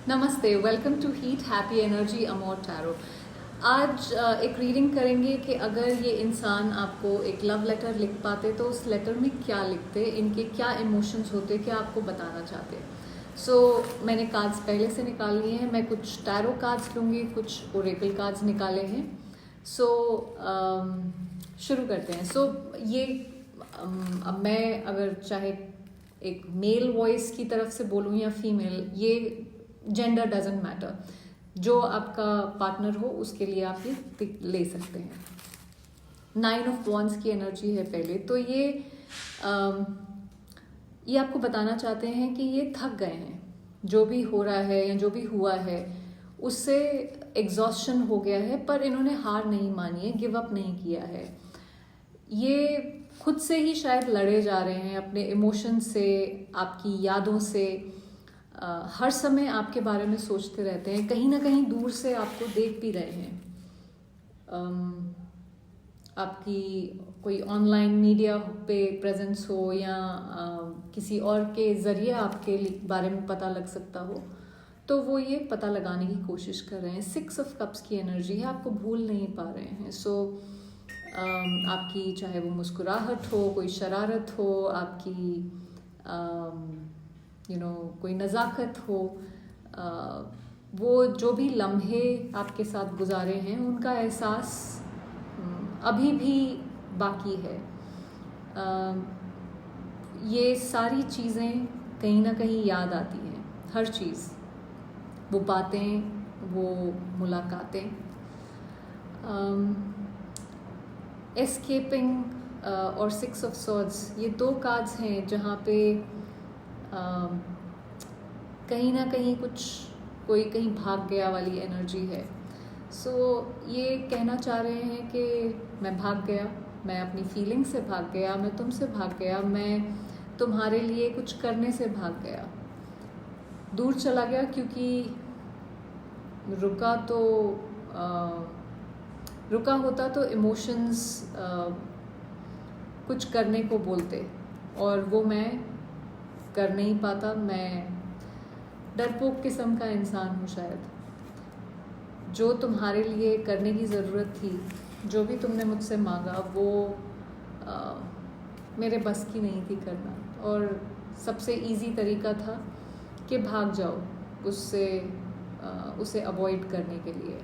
नमस्ते, welcome to heat happy energy Amor tarot. आज एक रीडिंग करेंगे कि अगर ये इंसान आपको एक लव लेटर लिख पाते तो उस लेटर में क्या लिखते, इनके क्या इमोशंस होते, क्या आपको बताना चाहते। मैंने कार्ड्स पहले से निकाल लिए हैं। मैं कुछ टैरो कार्ड्स लूँगी, कुछ ओरेकल कार्ड्स निकाले हैं। शुरू करते हैं। अब मैं अगर चाहे एक मेल वॉइस की तरफ से बोलूँ या फीमेल, ये जेंडर डजेंट मैटर। जो आपका पार्टनर हो उसके लिए आप ये ले सकते हैं। 9 ऑफ वॉन्ड्स की एनर्जी है पहले तो ये आपको बताना चाहते हैं कि ये थक गए हैं, जो भी हो रहा है या जो भी हुआ है उससे एग्जॉस्शन हो गया है, पर इन्होंने हार नहीं मानी है, गिव अप नहीं किया है। ये खुद से ही शायद लड़े जा रहे हैं, अपने इमोशन से, आपकी यादों से। हर समय आपके बारे में सोचते रहते हैं, कहीं ना कहीं दूर से आपको देख भी रहे हैं। आपकी कोई ऑनलाइन मीडिया पे प्रेजेंस हो या किसी और के ज़रिए आपके बारे में पता लग सकता हो, तो वो ये पता लगाने की कोशिश कर रहे हैं। 6 ऑफ कप्स की एनर्जी है, आपको भूल नहीं पा रहे हैं। आपकी चाहे वो मुस्कुराहट हो, कोई शरारत हो, आपकी कोई नज़ाकत हो, वो जो भी लम्हे आपके साथ गुजारे हैं उनका एहसास अभी भी बाकी है। ये सारी चीज़ें कहीं ना कहीं याद आती हैं, हर चीज़, वो बातें, वो मुलाकातें। एस्केपिंग और 6 ऑफ सॉर्ड्स, ये 2 कार्ड्स हैं जहाँ पे कहीं ना कहीं कोई कहीं भाग गया वाली एनर्जी है। ये कहना चाह रहे हैं कि मैं भाग गया, मैं अपनी फीलिंग से भाग गया, मैं तुमसे भाग गया, मैं तुम्हारे लिए कुछ करने से भाग गया, दूर चला गया, क्योंकि रुका होता तो इमोशंस कुछ करने को बोलते, और वो मैं कर नहीं पाता। मैं डरपोक किस्म का इंसान हूँ शायद। जो तुम्हारे लिए करने की ज़रूरत थी, जो भी तुमने मुझसे मांगा, वो मेरे बस की नहीं थी करना, और सबसे इजी तरीका था कि भाग जाओ उसे अवॉइड करने के लिए।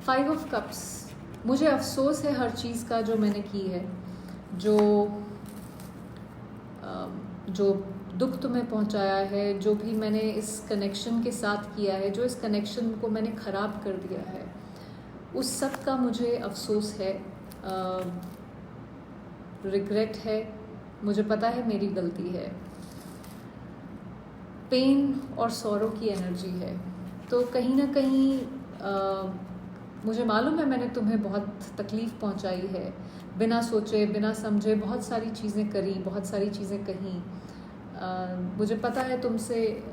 5 ऑफ कप्स, मुझे अफसोस है हर चीज़ का जो मैंने की है, जो दुख तुम्हें पहुंचाया है, जो भी मैंने इस कनेक्शन के साथ किया है, जो इस कनेक्शन को मैंने ख़राब कर दिया है, उस सब का मुझे अफसोस है, रिग्रेट है। मुझे पता है मेरी गलती है। पेन और सौरो की एनर्जी है, तो कहीं ना कहीं मुझे मालूम है मैंने तुम्हें बहुत तकलीफ़ पहुंचाई है, बिना सोचे बिना समझे बहुत सारी चीज़ें करी, बहुत सारी चीज़ें कहीं। मुझे पता है तुमसे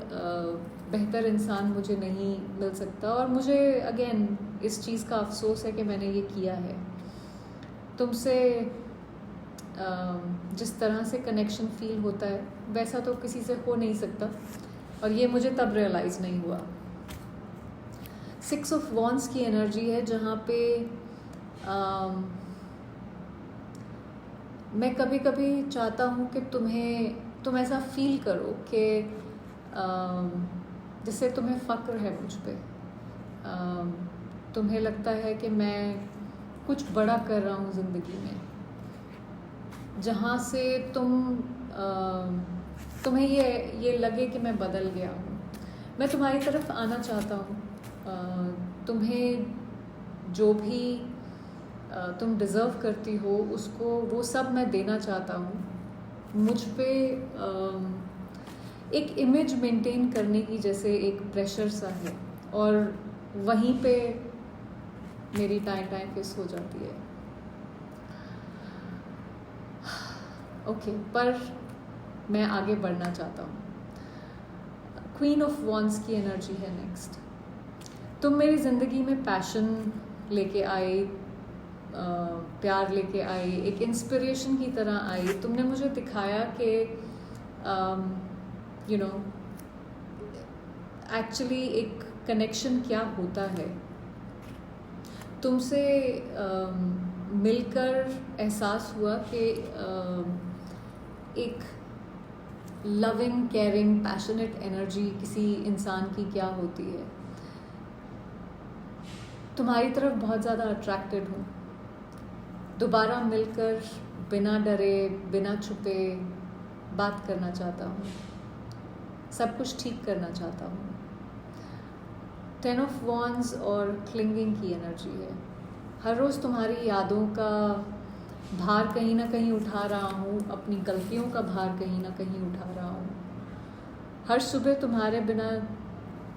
बेहतर इंसान मुझे नहीं मिल सकता, और मुझे अगेन इस चीज़ का अफसोस है कि मैंने ये किया है। तुमसे जिस तरह से कनेक्शन फील होता है वैसा तो किसी से हो नहीं सकता, और ये मुझे तब रियलाइज़ नहीं हुआ। 6 ऑफ वॉन्ड्स की एनर्जी है, जहाँ पे मैं कभी कभी चाहता हूँ कि तुम ऐसा फील करो कि जैसे तुम्हें फ़क्र है मुझ पे, तुम्हें लगता है कि मैं कुछ बड़ा कर रहा हूँ ज़िंदगी में, जहाँ से तुम्हें ये लगे कि मैं बदल गया हूँ। मैं तुम्हारी तरफ आना चाहता हूँ, तुम्हें जो भी तुम डिज़र्व करती हो उसको, वो सब मैं देना चाहता हूँ। मुझ पे एक इमेज मेंटेन करने की जैसे एक प्रेशर सा है, और वहीं पे मेरी टाइम फिस हो जाती है। ओके, पर मैं आगे बढ़ना चाहता हूँ। क्वीन ऑफ वॉन्ड्स की एनर्जी है नेक्स्ट। तुम मेरी ज़िंदगी में पैशन लेके आए, प्यार लेके आई, एक इंस्पिरेशन की तरह आई। तुमने मुझे दिखाया कि यू नो एक्चुअली एक कनेक्शन क्या होता है। तुमसे मिलकर एहसास हुआ कि एक लविंग, केयरिंग, पैशनेट एनर्जी किसी इंसान की क्या होती है। तुम्हारी तरफ बहुत ज़्यादा अट्रैक्टेड हूँ। दोबारा मिलकर बिना डरे, बिना छुपे बात करना चाहता हूँ, सब कुछ ठीक करना चाहता हूँ। 10 ऑफ वॉन्ड्स और क्लिंगिंग की एनर्जी है। हर रोज़ तुम्हारी यादों का भार कहीं ना कहीं उठा रहा हूँ, अपनी गलतियों का भार कहीं ना कहीं उठा रहा हूँ। हर सुबह तुम्हारे बिना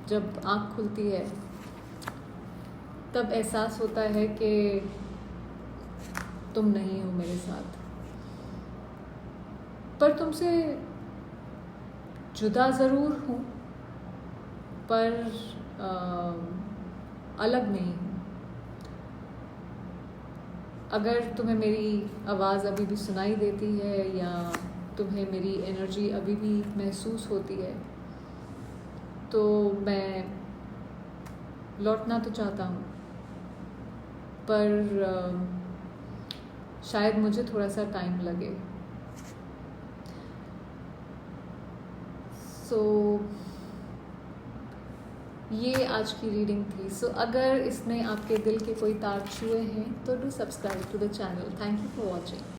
जब आँख खुलती है तब एहसास होता है कि तुम नहीं हो मेरे साथ। पर तुमसे जुदा ज़रूर हूँ, पर अलग नहीं हूँ। अगर तुम्हें मेरी आवाज़ अभी भी सुनाई देती है या तुम्हें मेरी एनर्जी अभी भी महसूस होती है तो मैं लौटना तो चाहता हूँ, पर शायद मुझे थोड़ा सा टाइम लगे। सो ये आज की रीडिंग थी। सो अगर इसने आपके दिल के कोई तार छुए हैं तो do subscribe to the channel. Thank you for watching.